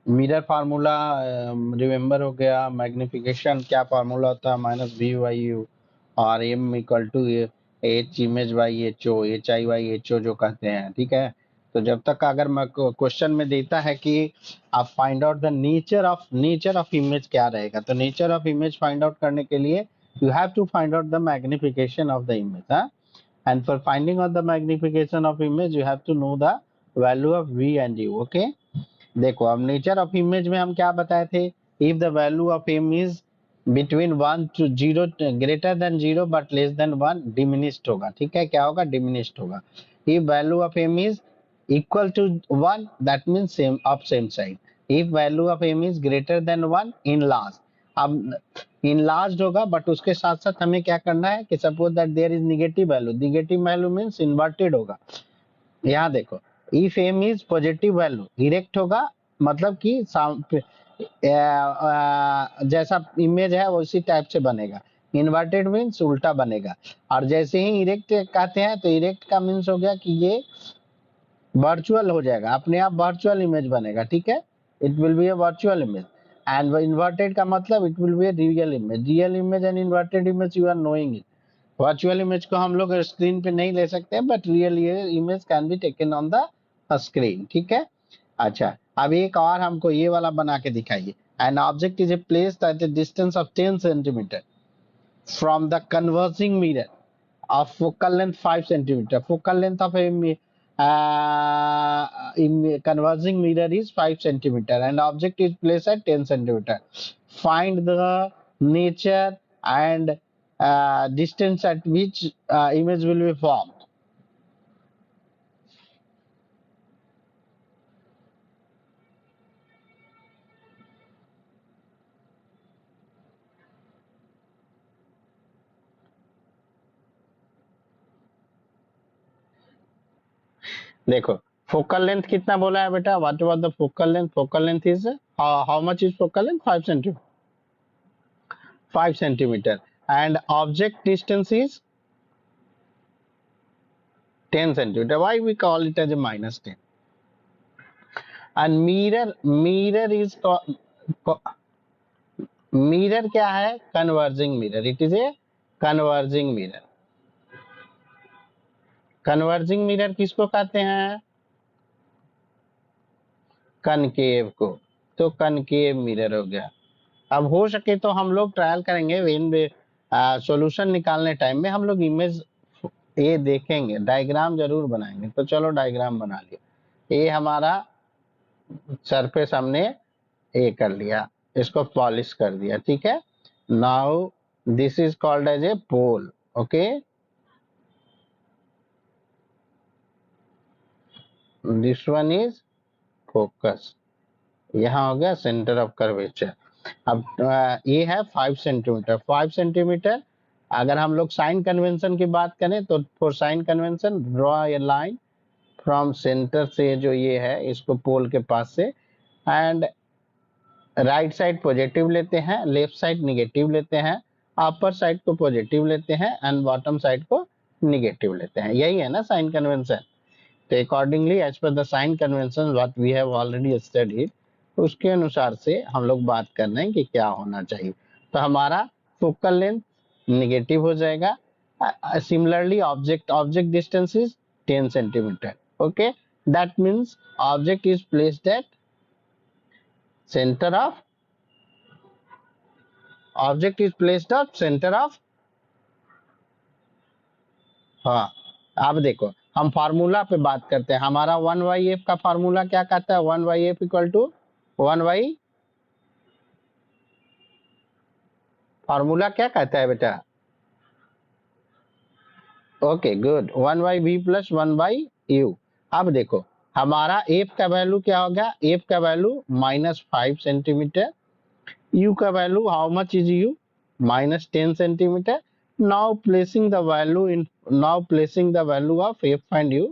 Mirror formula remember हो गया। Magnification क्या फार्मूला होता है, -v/u, और m equal to h image by H O, H I by H O जो कहते हैं, ठीक है। तो जब तक अगर मैं क्वेश्चन में देता है कि आप find out the nature of image क्या रहेगा, तो nature of image find out करने के लिए you have to find out the magnification of the image, and for finding out the magnification of image you have to know the value of v and u, okay। देखो अब nature of image में हम क्या बताए थे, if the value of M is between 1 to 0 greater than 0 but less than 1 diminished होगा, ठीक है। क्या होगा, डिमिनिश्ड होगा। If value of M is equal to 1 that means same of same side. If value of M is greater than 1 enlarge, अब in large होगा but उसके साथ साथ हमें क्या करना है कि suppose that there is negative value means inverted होगा। यहाँ देखो, if M is positive value erect होगा, मतलब कि जैसा इमेज है उसी टाइप से बनेगा। इन्वर्टेड मीन्स उल्टा बनेगा। और जैसे ही इरेक्ट कहते हैं तो इरेक्ट का मीन्स हो गया कि ये वर्चुअल हो जाएगा, अपने आप वर्चुअल इमेज बनेगा, ठीक है। It will be a virtual image. And inverted का मतलब it will be a real image and inverted image you are knowing it. Virtual image को हम लोग स्क्रीन पे नहीं ले सकते, but real image can be taken on the screen, ठीक है। अच्छा, अब एक और हमको ये वाला बना के दिखाइए। An object is placed at a distance of 10 centimeter from the converging mirror of focal length 5 centimeter. Focal length of a converging mirror is 5 centimeter and object is placed at 10 centimeter. Find the nature and distance at which image will be formed. देखो, focal length कितना बोला है बेटा, what about the focal length? Focal length is how much is focal length? 5 centimetre. 5 centimetre and object distance is 10 centimeter. Why we call it as a -10? And mirror is mirror क्या है? Converging mirror. It is a converging mirror. Converging mirror किसको कहते हैं? Concave को। तो concave mirror हो गया। अब हो सके तो हम लोग ट्रायल करेंगे, सॉल्यूशन निकालने टाइम में हम लोग इमेज ये देखेंगे, डायग्राम जरूर बनाएंगे। तो चलो डायग्राम बना लिया। ये हमारा सरफेस हमने ये कर लिया, इसको पॉलिश कर दिया, ठीक है। Now this is called as a pole, okay. This one is focus, यहाँ हो गया सेंटर ऑफ कर्वेचर। अब ये है 5 सेंटीमीटर। 5 सेंटीमीटर अगर हम लोग साइन कन्वेंशन की बात करें तो for sign convention draw a line from centre से, जो ये है इसको पोल के पास से, एंड राइट साइड पॉजिटिव लेते हैं, लेफ्ट साइड निगेटिव लेते हैं, अपर साइड को पॉजिटिव लेते हैं एंड बॉटम साइड को निगेटिव लेते हैं। यही है ना साइन कन्वेंशन। तो accordingly as per the sign convention what we have already studied, उसके अनुसार से हम लोग बात कर रहे हैं कि क्या होना चाहिए। तो हमारा फोकल लेंथ निगेटिव हो जाएगा। Similarly object distance is 10 centimetre, okay. That means object is placed at center of object is placed at center of, हाँ। अब देखो हम फार्मूला पे बात करते हैं। हमारा 1/f का फार्मूला क्या कहता है? 1/f इक्वल टू 1/, फार्मूला क्या कहता है बेटा? Okay good, 1/v plus 1/u। अब देखो हमारा f का वैल्यू क्या होगा? f का वैल्यू -5 सेंटीमीटर। u का value how much is u? -10 centimetre. now placing the value of f and u,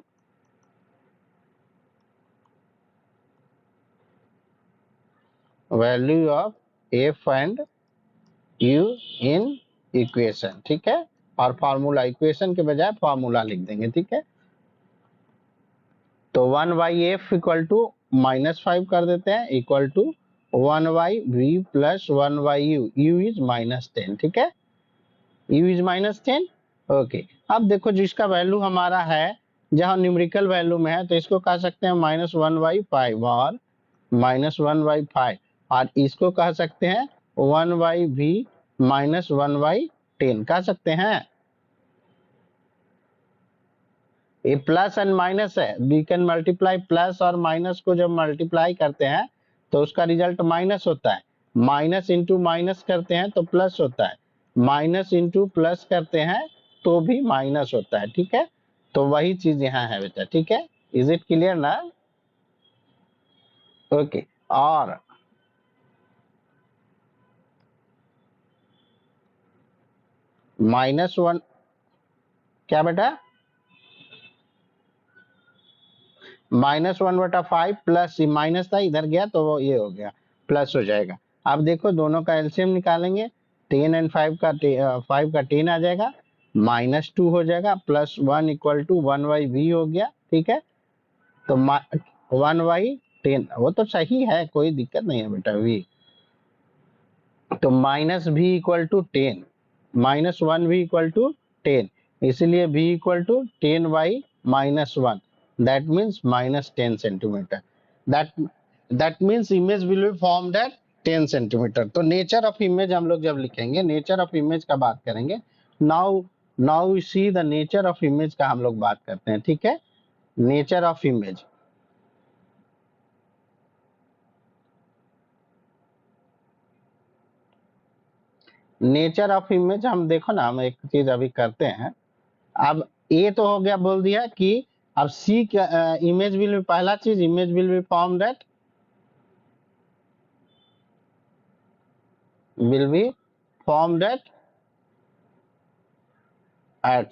value of f and u in equation, ठीक है। और फार्मूला, इक्वेशन के बजाय फार्मूला लिख देंगे, ठीक है। तो 1/f इक्वल टू -5 कर देते हैं equal to 1/v plus 1/u, u is -10, ठीक है, u इज -10। ओके, अब देखो जिसका वैल्यू हमारा है जहां न्यूमेरिकल वैल्यू में है तो इसको कह सकते हैं -1/5 और -1/5, और इसको कह सकते हैं 1/v -1/10 कह सकते हैं। ये प्लस एंड माइनस है, वी कैन मल्टीप्लाई प्लस और माइनस को जब मल्टीप्लाई करते हैं तो उसका रिजल्ट माइनस होता है, माइनस इंटू माइनस करते हैं तो प्लस होता है, माइनस इंटू प्लस करते हैं तो भी माइनस होता है, ठीक है। तो वही चीज यहाँ है बेटा, ठीक है, इज इट क्लियर ना? ओके, और -1 क्या बेटा, -1/5 प्लस माइनस था इधर गया तो वो ये हो गया प्लस हो जाएगा। अब देखो दोनों का एलसीएम निकालेंगे, 10 एंड 5 का 5 का 10 आ जाएगा, -2 हो जाएगा, प्लस 1 इक्वल टू 1/v हो गया, ठीक है। तो 1/10 वो तो सही है, कोई दिक्कत नहीं है बेटा v, तो -v equal to 10, -1v equal to 10, इसलिए v equal to 10/-1, that means -10 centimeter, that means image will be formed at 10 centimeter। तो नेचर ऑफ इमेज हम लोग जब लिखेंगे, नेचर ऑफ इमेज का बात करेंगे, now now we see the nature of image का हम लोग बात करते हैं, ठीक है। Nature of image, nature of image हम देखो ना, हम एक चीज अभी करते हैं। अब ए तो हो गया, बोल दिया कि अब सी इमेज विल बी, पहला चीज image will be formed at, will be formed at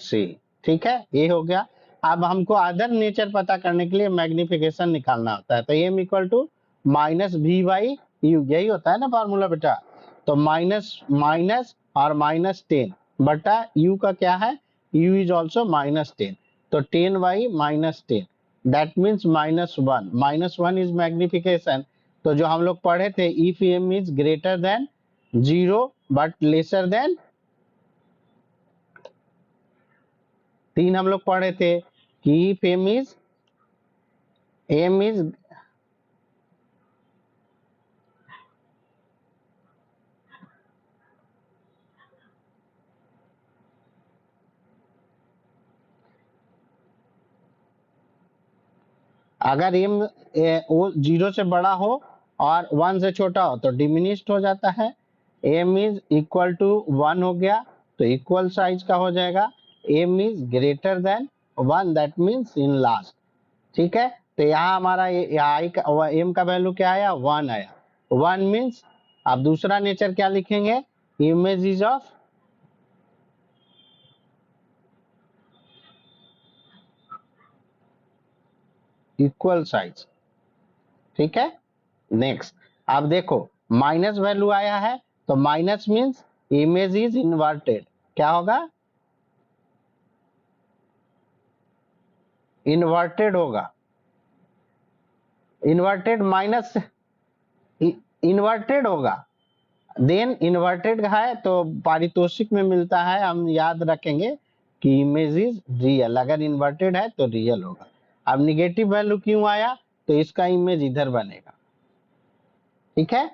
C, ठीक है, ये हो गया। अब हमको अदर नेचर पता करने के लिए मैग्निफिकेशन निकालना होता है, तो एम इक्वल टू -v/u, यही होता है ना फॉर्मूला बेटा। तो माइनस माइनस और -10 बटा u का क्या है, u इज ऑल्सो -10, तो 10/-10, दैट मीन्स -1, -1 इज मैग्निफिकेशन। तो जो हम लोग पढ़े थे, if m is greater than 0 but lesser than 3, हम लोग पढ़े थे कि इफ m इज अगर m वो 0 से बड़ा हो और 1 से छोटा हो तो डिमिनिश्ड हो जाता है, m इज इक्वल टू 1 हो गया तो इक्वल साइज का हो जाएगा, m is greater than 1, that means in last, ठीक है। तो यहाँ हमारा आई का m का वैल्यू क्या आया, 1 आया, 1 मीन्स, अब दूसरा नेचर क्या लिखेंगे, image is of equal size, ठीक है। नेक्स्ट, अब देखो माइनस वैल्यू आया है तो minus means image is inverted, क्या होगा, इन्वर्टेड होगा, इन्वर्टेड माइनस इन्वर्टेड होगा, देन इन्वर्टेड है तो पारितोषिक में मिलता है, हम याद रखेंगे कि इमेज इज रियल, अगर इन्वर्टेड है तो रियल होगा। अब निगेटिव वैल्यू क्यों आया, तो इसका इमेज इधर बनेगा, ठीक है।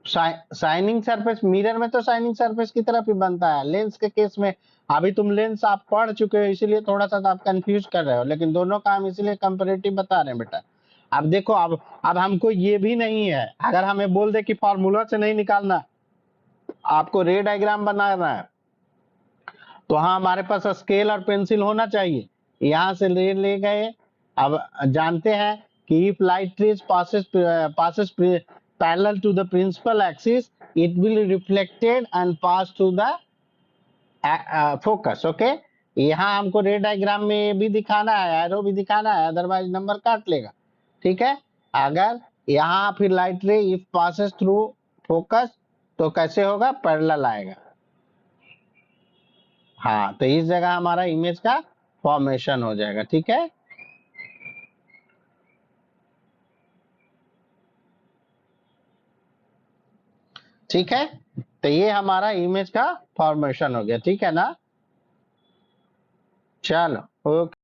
शाइनिंग सरफेस, मिरर में तो शाइनिंग सरफेस की तरफ ही बनता है, लेंस के केस में अभी तुम लेंस आप पढ़ चुके हो इसलिए थोड़ा सा तो आप कंफ्यूज कर रहे हो, लेकिन दोनों का हम इसलिए कंपैरेटिव बता रहे हैं बेटा। अब देखो, अब हमको ये भी नहीं है, अगर हमें बोल दे कि फॉर्मूला से नहीं निकालना, आपको रे डायग्राम बनाना है, तो हाँ हमारे पास स्केल और पेंसिल होना चाहिए, यहाँ से ले ले गए। अब जानते हैं कि if light rays passes parallel to the principal axis, it will reflected and pass through the focus, okay. यहाँ हमको रे डायग्राम में भी दिखाना है, एरो भी दिखाना है, अदरवाइज नंबर काट लेगा, ठीक है। अगर यहाँ फिर लाइट रे इफ पासेस थ्रू फोकस तो कैसे होगा, पैरेलल आएगा, हाँ, तो इस जगह हमारा इमेज का फॉर्मेशन हो जाएगा। ठीक है, ठीक है, तो ये हमारा इमेज का फॉर्मेशन हो गया। ठीक है ना, चलो ओके।